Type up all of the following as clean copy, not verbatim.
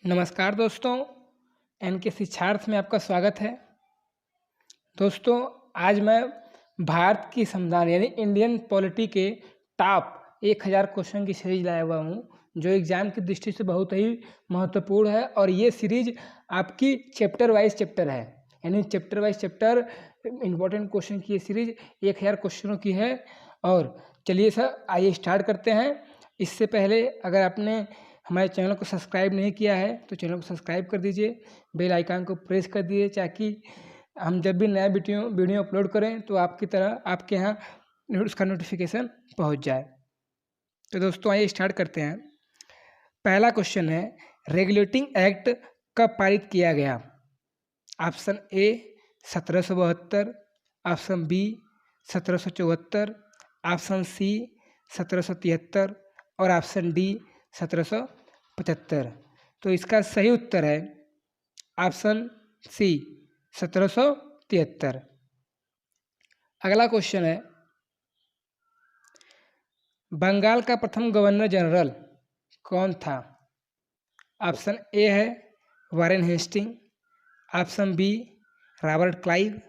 नमस्कार दोस्तों, एन के शिक्षार्थ में आपका स्वागत है। दोस्तों, आज मैं भारत की संविधान यानी इंडियन पॉलिटी के टॉप 1000 क्वेश्चन की सीरीज लाया हुआ हूँ, जो एग्ज़ाम की दृष्टि से बहुत ही महत्वपूर्ण है। और ये सीरीज आपकी चैप्टर वाइज चैप्टर है, यानी chapter wise chapter important question की ये सीरीज 1000 क्वेश्चनों की है। और चलिए सर, आइए स्टार्ट करते हैं। इससे पहले अगर आपने हमारे चैनल को सब्सक्राइब नहीं किया है तो चैनल को सब्सक्राइब कर दीजिए, बेल आइकन को प्रेस कर दीजिए, ताकि हम जब भी नया वीडियो अपलोड करें तो आपकी तरह आपके यहाँ उसका नोटिफिकेशन पहुंच जाए। तो दोस्तों, आइए स्टार्ट करते हैं। पहला क्वेश्चन है, रेगुलेटिंग एक्ट कब पारित किया गया? Option A 1772, option B 1774, option C 1773 और ऑप्शन डी 1775। तो इसका सही उत्तर है ऑप्शन सी 1773। अगला क्वेश्चन है, बंगाल का प्रथम गवर्नर जनरल कौन था? ऑप्शन ए है Warren Hasting, option B Robert Clive,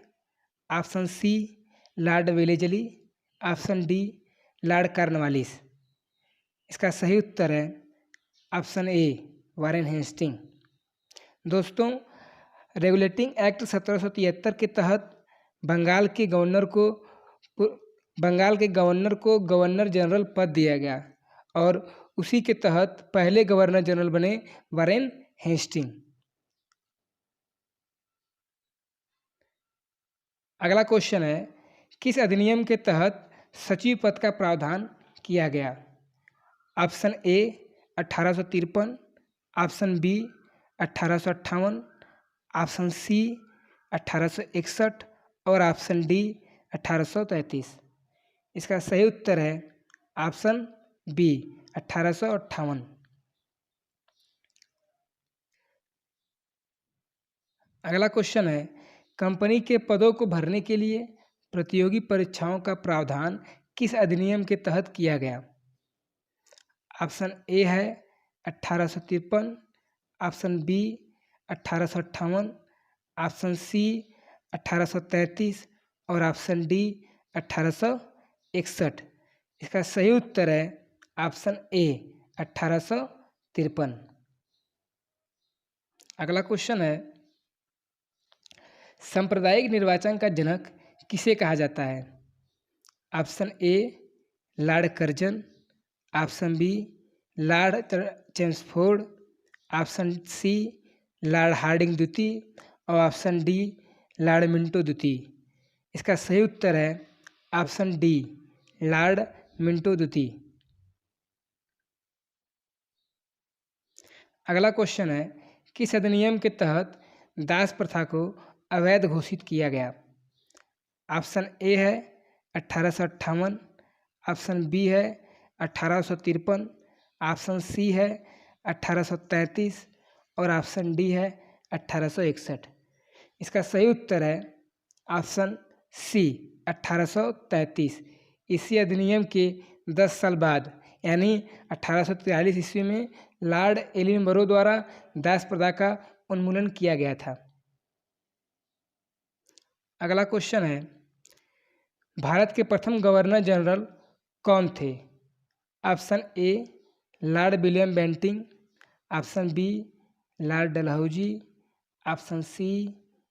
option C Lord Wellesley, option D Lord Cornwallis. इसका सही उत्तर है ऑप्शन ए वारेन हेस्टिंग। दोस्तों, रेगुलेटिंग एक्ट 1773 के तहत बंगाल के गवर्नर को गवर्नर जनरल पद दिया गया और उसी के तहत पहले गवर्नर जनरल बने वारेन हेस्टिंग। अगला क्वेश्चन है, किस अधिनियम के तहत सचिव पद का प्रावधान किया गया? Option A 1853, option B 1858, option C 1861 और ऑप्शन डी 1833। इसका सही उत्तर है ऑप्शन बी 1858। अगला क्वेश्चन है, कंपनी के पदों को भरने के लिए प्रतियोगी परीक्षाओं का प्रावधान किस अधिनियम के तहत किया गया? ऑप्शन ए है 1853, ऑप्शन बी 1858, ऑप्शन सी 1833 और ऑप्शन डी 1861। इसका सही उत्तर है ऑप्शन ए 1853। अगला क्वेश्चन है, सांप्रदायिक निर्वाचन का जनक किसे कहा जाता है? Option A lord Curzon, option B lord Chelmsford, option C lord Hardinge द्वितीय और ऑप्शन डी लॉर्ड मिंटो द्वितीय। इसका सही उत्तर है ऑप्शन डी लॉर्ड मिंटो द्वितीय। अगला क्वेश्चन है, किस अधिनियम के तहत दास प्रथा को अवैध घोषित किया गया? ऑप्शन ए है 1858, ऑप्शन बी है 1853, ऑप्शन सी है 1833 और ऑप्शन डी है 1861। इसका सही उत्तर है ऑप्शन सी 1833। इसी अधिनियम के 10 साल बाद यानी 1843 ईस्वी में लॉर्ड एलिनबरो द्वारा दास प्रथा का उन्मूलन किया गया था। अगला क्वेश्चन है, भारत के प्रथम गवर्नर जनरल कौन थे? Option A lord William Bentinck, option B lord Dalhousie, option C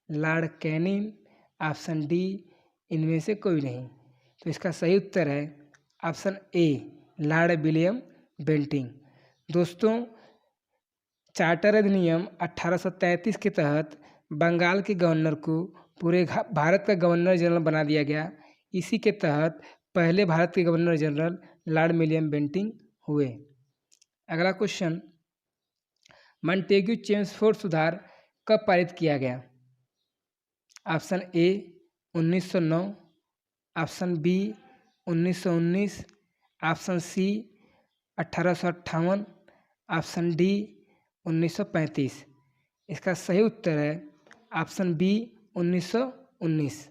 lord Canning, option D इनमें से कोई नहीं। तो इसका सही उत्तर है option A lord William Bentinck. दोस्तों, चार्टर अधिनियम 1833 के तहत बंगाल के गवर्नर को पूरे भारत का गवर्नर जनरल बना दिया गया। इसी के तहत पहले भारत के governor general lord William Bentinck हुए। अगला क्वेश्चन, मॉन्टेग्यू चेम्सफोर्ड सुधार कब पारित किया गया? Option A 1909, option B 1919, option C 1858, option D 1935। इसका सही उत्तर है ऑप्शन बी 1919।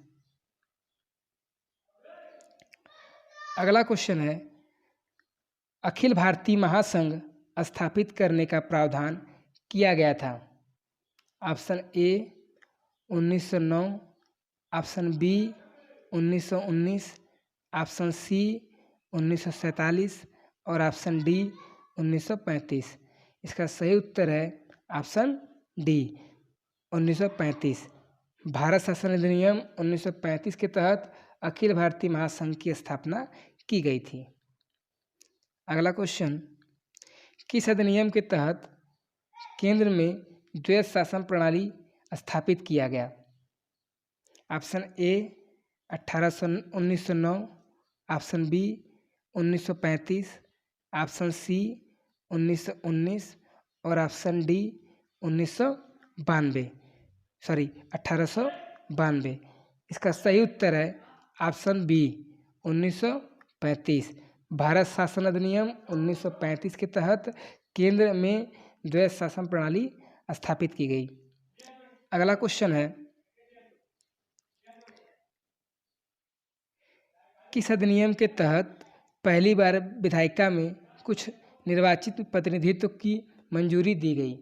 अगला क्वेश्चन है, अखिल भारतीय महासंघ स्थापित करने का प्रावधान किया गया था? Option A 1909, option B 1919, option C 1947 और ऑप्शन डी 1935। इसका सही उत्तर है ऑप्शन डी 1935। भारत शासन अधिनियम 1935 के तहत अखिल भारतीय महासंघ की स्थापना की गई थी। अगला क्वेश्चन, किस अधिनियम के तहत केंद्र में द्वैध शासन प्रणाली स्थापित किया गया? Option A 1909, option B 1935, option C 1919 और ऑप्शन डी 1892। इसका सही उत्तर है ऑप्शन बी 1935। भारत शासन अधिनियम 1935 के तहत केंद्र में द्वैध शासन प्रणाली स्थापित की गई। अगला क्वेश्चन है, किस अधिनियम के तहत पहली बार विधायिका में कुछ निर्वाचित प्रतिनिधित्व की मंजूरी दी गई?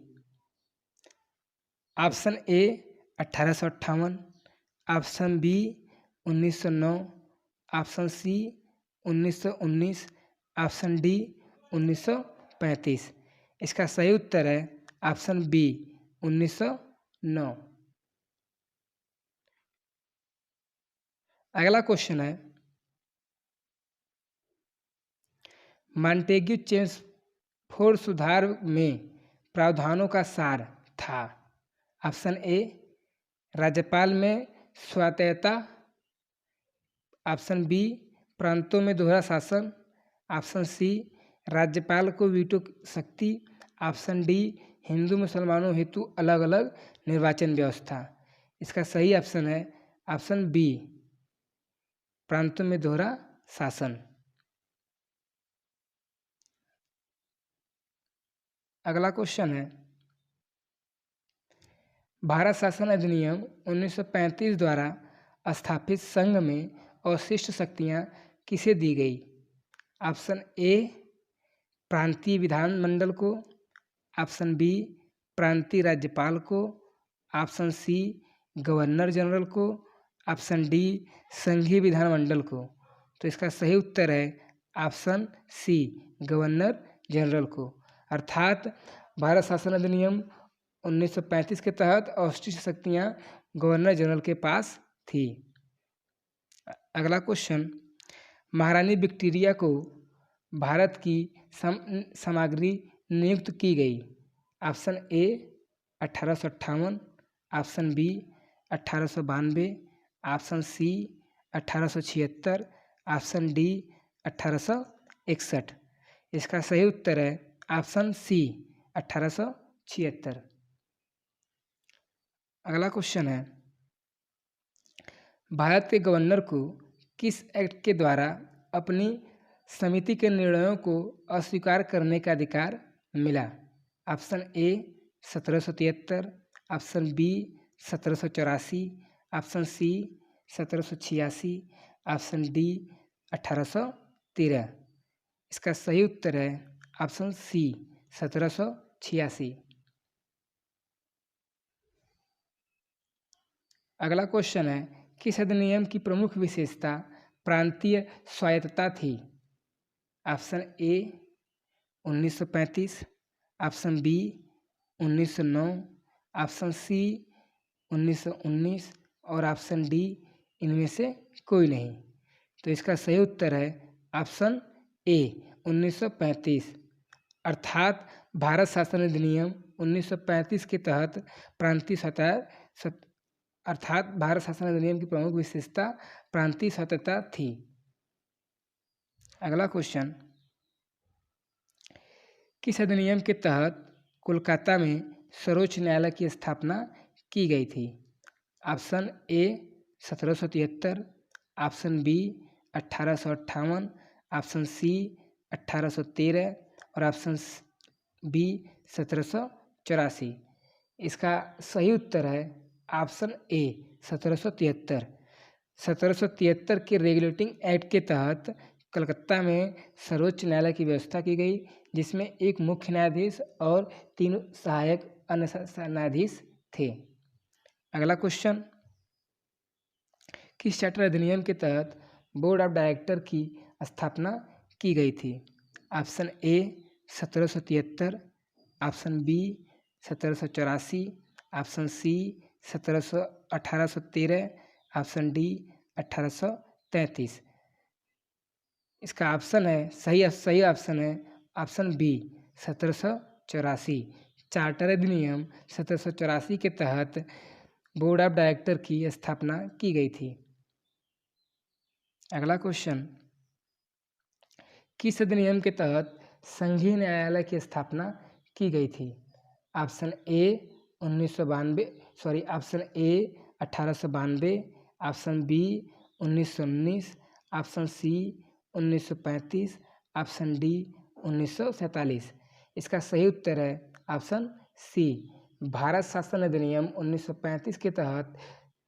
Option A 1858, option B 1909, option C 1919, option D 1935। इसका सही उत्तर है ऑप्शन बी 1909। अगला क्वेश्चन है, मॉन्टेग्यू चेम्सफोर्ड सुधार में प्रावधानों का सार था? ऑप्शन ए राज्यपाल में स्वायत्तता, ऑप्शन बी प्रांतों में दोहरा शासन, ऑप्शन सी राज्यपाल को वीटो शक्ति, ऑप्शन डी हिंदू मुसलमानों हेतु अलग अलग निर्वाचन व्यवस्था। इसका सही ऑप्शन है ऑप्शन बी प्रांतों में दोहरा शासन। अगला क्वेश्चन है, भारत शासन अधिनियम 1935 द्वारा स्थापित संघ में अवशिष्ट शक्तियाँ किसे दी गई? ऑप्शन ए प्रांतीय विधानमंडल को, ऑप्शन बी प्रांतीय राज्यपाल को, ऑप्शन सी गवर्नर जनरल को, ऑप्शन डी संघीय विधानमंडल को। तो इसका सही उत्तर है ऑप्शन सी गवर्नर जनरल को। अर्थात भारत शासन अधिनियम 1935 के तहत अवशिष्ट शक्तियाँ गवर्नर जनरल के पास थी। अगला क्वेश्चन, महारानी विक्टोरिया को भारत की सामग्री नियुक्त की गई? Option A 1858, option B 1892, option C 1876, option D 1861। इसका सही उत्तर है ऑप्शन सी 1876। अगला क्वेश्चन है, भारत के गवर्नर को किस एक्ट के द्वारा अपनी समिति के निर्णयों को अस्वीकार करने का अधिकार मिला? Option A 1773, option B 1784, option C 1786, option D 1813। इसका सही उत्तर है ऑप्शन सी 1786। अगला क्वेश्चन है, किस अधिनियम की प्रमुख विशेषता प्रांतीय स्वायत्तता थी? Option A 1935, option B 1909, option C 1919 और ऑप्शन डी इनमें से कोई नहीं। तो इसका सही उत्तर है ऑप्शन ए 1935। अर्थात भारत शासन अधिनियम 1935 के तहत प्रांतीय स्वतंत्रता अर्थात भारत शासन अधिनियम की प्रमुख विशेषता प्रांतीय स्वतंत्रता थी। अगला क्वेश्चन, किस अधिनियम के तहत कोलकाता में सर्वोच्च न्यायालय की स्थापना की गई थी? Option A 1773, option B 1858, option C 1813 और ऑप्शन बी 1784। इसका सही उत्तर है ऑप्शन ए 1773। 1773 के रेगुलेटिंग एक्ट के तहत कलकत्ता में सर्वोच्च न्यायालय की व्यवस्था की गई, जिसमें एक मुख्य न्यायाधीश और 3 सहायक अन्य न्यायाधीश थे। अगला क्वेश्चन, किस चार्टर अधिनियम के तहत बोर्ड ऑफ डायरेक्टर की स्थापना की गई थी? Option A 1773, option B 1784, option C 1813, option D 1833। इसका ऑप्शन है सही ऑप्शन है ऑप्शन बी 1784। चार्टर अधिनियम 1784 के तहत बोर्ड ऑफ डायरेक्टर की स्थापना की गई थी। अगला क्वेश्चन, किस अधिनियम के तहत संघीय न्यायालय की स्थापना की गई थी? Option A 1992 option A 1892, option B 1919, option C 1935, option D 1947। इसका सही उत्तर है ऑप्शन सी। भारत शासन अधिनियम 1935 के तहत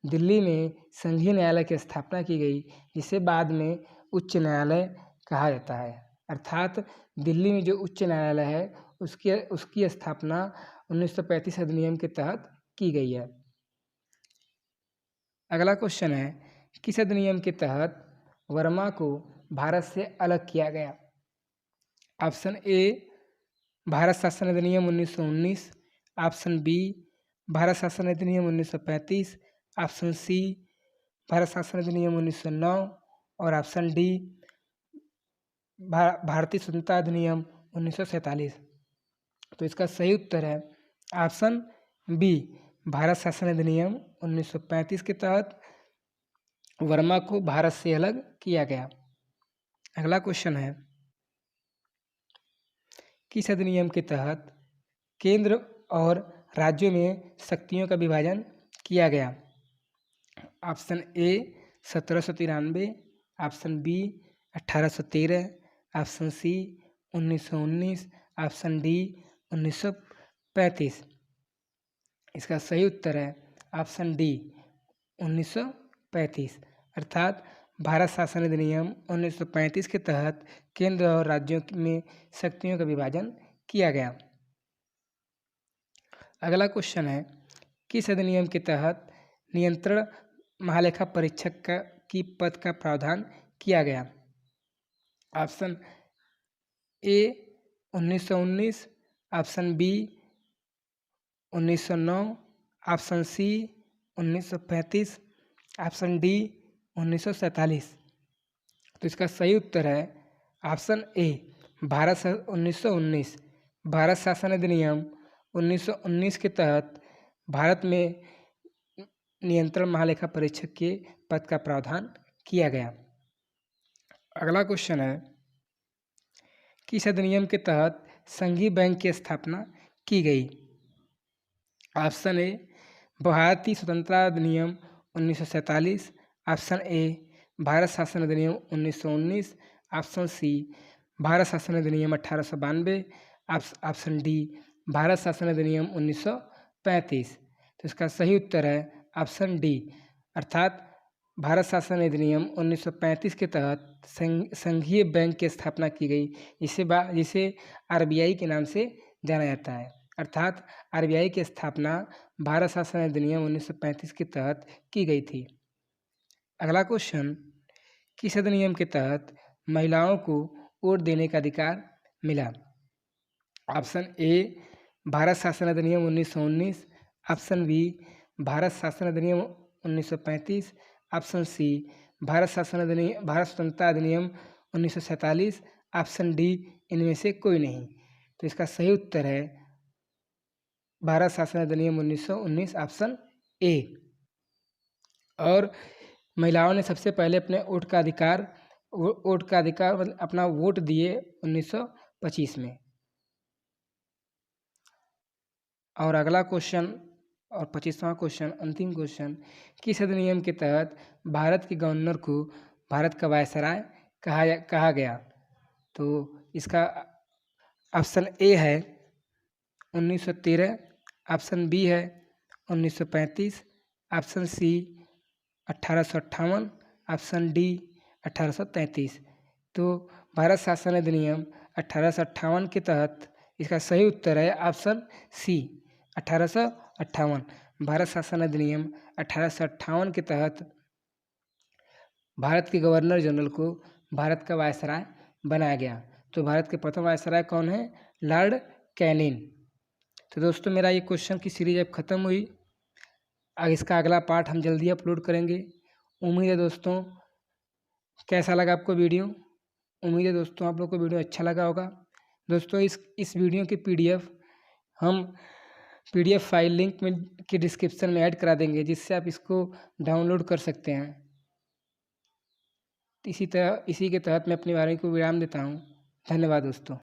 दिल्ली में संघीय न्यायालय की स्थापना की गई, जिसे बाद में उच्च न्यायालय कहा जाता है। अर्थात दिल्ली में जो उच्च न्यायालय है उसकी स्थापना 1935 अधिनियम के तहत की गई है। अगला क्वेश्चन है, किस अधिनियम के तहत वर्मा को भारत से अलग किया गया? ऑप्शन ए भारत शासन अधिनियम 1919, ऑप्शन बी भारत शासन अधिनियम 1935, ऑप्शन सी भारत शासन अधिनियम 1909 और ऑप्शन डी भारतीय स्वतंत्रता अधिनियम 1947। तो इसका सही उत्तर है ऑप्शन बी भारत शासन अधिनियम 1935 के तहत वर्मा को भारत से अलग किया गया। अगला क्वेश्चन है, किस अधिनियम के तहत केंद्र और राज्यों में शक्तियों का विभाजन किया गया? Option A 1793, option B 1813, option C 1919, option D 1935। इसका सही उत्तर है ऑप्शन डी 1935। अर्थात भारत शासन अधिनियम 1935 के तहत केंद्र और राज्यों में शक्तियों का विभाजन किया गया। अगला क्वेश्चन है, किस अधिनियम के तहत नियंत्रण महालेखा परीक्षक की पद का प्रावधान किया गया? Option A 1919, option B 1909, option C 1935, option D 1947। तो इसका सही उत्तर है ऑप्शन ए 1919। भारत शासन अधिनियम 1919 के तहत भारत में नियंत्रण महालेखा परीक्षक के पद का प्रावधान किया गया। अगला क्वेश्चन है, किस अधिनियम के तहत संघीय बैंक की स्थापना की गई? ऑप्शन ए भारतीय स्वतंत्रता अधिनियम 1947, ऑप्शन ए भारत शासन अधिनियम 1919, ऑप्शन सी भारत शासन अधिनियम 1892, ऑप्शन डी भारत शासन अधिनियम 1935। तो इसका सही उत्तर है ऑप्शन डी। अर्थात भारत शासन अधिनियम 1935 के तहत संघीय बैंक की स्थापना की गई, जिसे आरबीआई के नाम से जाना जाता है। अर्थात आरबीआई की स्थापना भारत शासन अधिनियम 1935 के तहत की गई थी। अगला क्वेश्चन, किस अधिनियम के तहत महिलाओं को वोट देने का अधिकार मिला? ऑप्शन ए भारत शासन अधिनियम 1919, ऑप्शन बी भारत शासन अधिनियम 1935, ऑप्शन सी भारत स्वतंत्रता अधिनियम 1947, ऑप्शन डी इनमें से कोई नहीं। तो इसका सही उत्तर है भारत शासन अधिनियम 1919, ऑप्शन ए। और महिलाओं ने सबसे पहले अपने वोट का अधिकार मतलब अपना वोट दिए 1925 में। और अगला क्वेश्चन और 25वां क्वेश्चन, अंतिम क्वेश्चन, किस अधिनियम के तहत भारत के गवर्नर को भारत का वायसराय कहा गया? तो इसका ऑप्शन ए है 1913, ऑप्शन बी है 1935, ऑप्शन सी 1858, ऑप्शन डी 1833। तो भारत शासन अधिनियम 1858 के तहत इसका सही उत्तर है ऑप्शन सी 1858। भारत शासन अधिनियम 1858 के तहत भारत के गवर्नर जनरल को भारत का वायसराय बनाया गया। तो भारत के प्रथम वायसराय कौन है? Lord Canning. तो दोस्तों मेरा ये क्वेश्चन की सीरीज अब ख़त्म हुई। अब इसका अगला पार्ट हम जल्दी अपलोड करेंगे। उम्मीद है दोस्तों कैसा लगा आपको वीडियो? उम्मीद है दोस्तों आप लोग को वीडियो अच्छा लगा होगा। दोस्तों इस वीडियो की पीडीएफ हम पीडीएफ फाइल लिंक में की डिस्क्रिप्शन में ऐड करा देंगे, जिससे आप इसको डाउनलोड कर सकते हैं। इसी के तहत मैं अपनी वाणी को विराम देता हूँ। धन्यवाद दोस्तों।